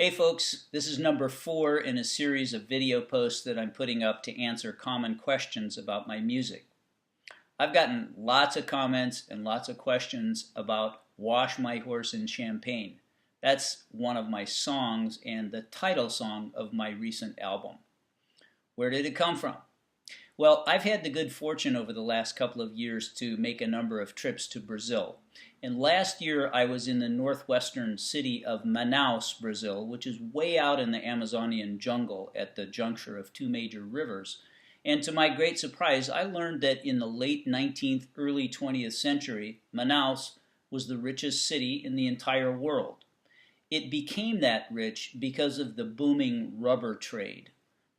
Hey folks, this is number 4 in a series of video posts that I'm putting up to answer common questions about my music. I've gotten lots of comments and lots of questions about Wash My Horse in Champagne. That's one of my songs and the title song of my recent album. Where did it come from? Well, I've had the good fortune over the last couple of years to make a number of trips to Brazil. And last year I was in the northwestern city of Manaus, Brazil, which is way out in the Amazonian jungle at the juncture of two major rivers. And to my great surprise, I learned that in the late 19th, early 20th century, Manaus was the richest city in the entire world. It became that rich because of the booming rubber trade.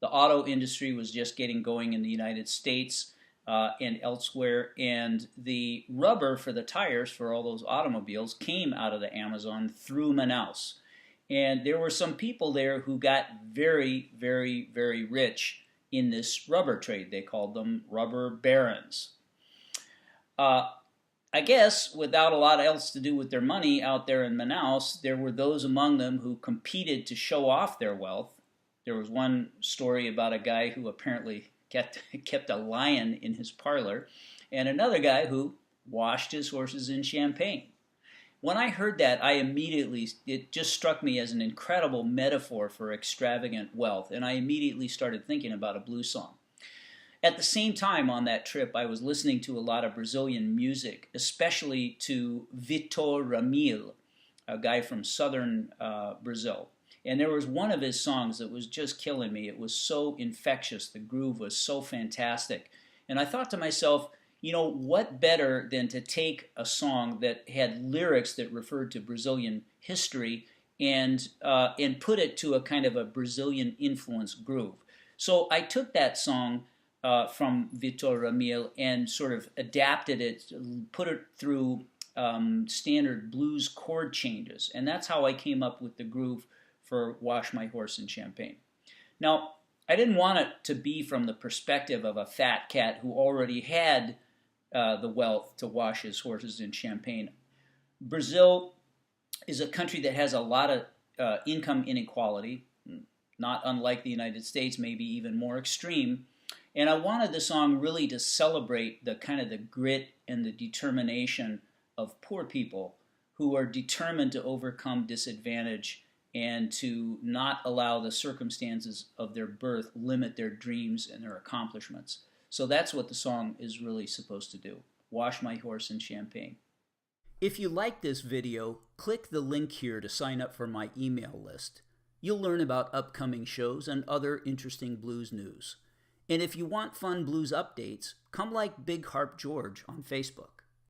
The auto industry was just getting going in the United States and elsewhere, and the rubber for the tires for all those automobiles came out of the Amazon through Manaus. And there were some people there who got very, very, very rich in this rubber trade. They called them rubber barons. I guess without a lot else to do with their money out there in Manaus, there were those among them who competed to show off their wealth. There was one story about a guy who apparently kept a lion in his parlor, and another guy who washed his horses in champagne. When I heard that, it just struck me as an incredible metaphor for extravagant wealth, and I immediately started thinking about a blues song. At the same time on that trip, I was listening to a lot of Brazilian music, especially to Vitor Ramil, a guy from southern Brazil. And there was one of his songs that was just killing me. It was so infectious. The groove was so fantastic. And I thought to myself, you know, what better than to take a song that had lyrics that referred to Brazilian history and put it to a kind of a Brazilian influence groove. So I took that song from Vitor Ramil and sort of adapted it, put it through standard blues chord changes. And that's how I came up with the groove for Wash My Horse in Champagne. Now, I didn't want it to be from the perspective of a fat cat who already had the wealth to wash his horses in champagne. Brazil is a country that has a lot of income inequality, not unlike the United States, maybe even more extreme. And I wanted the song really to celebrate the kind of the grit and the determination of poor people who are determined to overcome disadvantage and to not allow the circumstances of their birth limit their dreams and their accomplishments. So that's what the song is really supposed to do. Wash My Horse in Champagne. If you like this video, click the link here to sign up for my email list. You'll learn about upcoming shows and other interesting blues news. And if you want fun blues updates, come like Big Harp George on Facebook.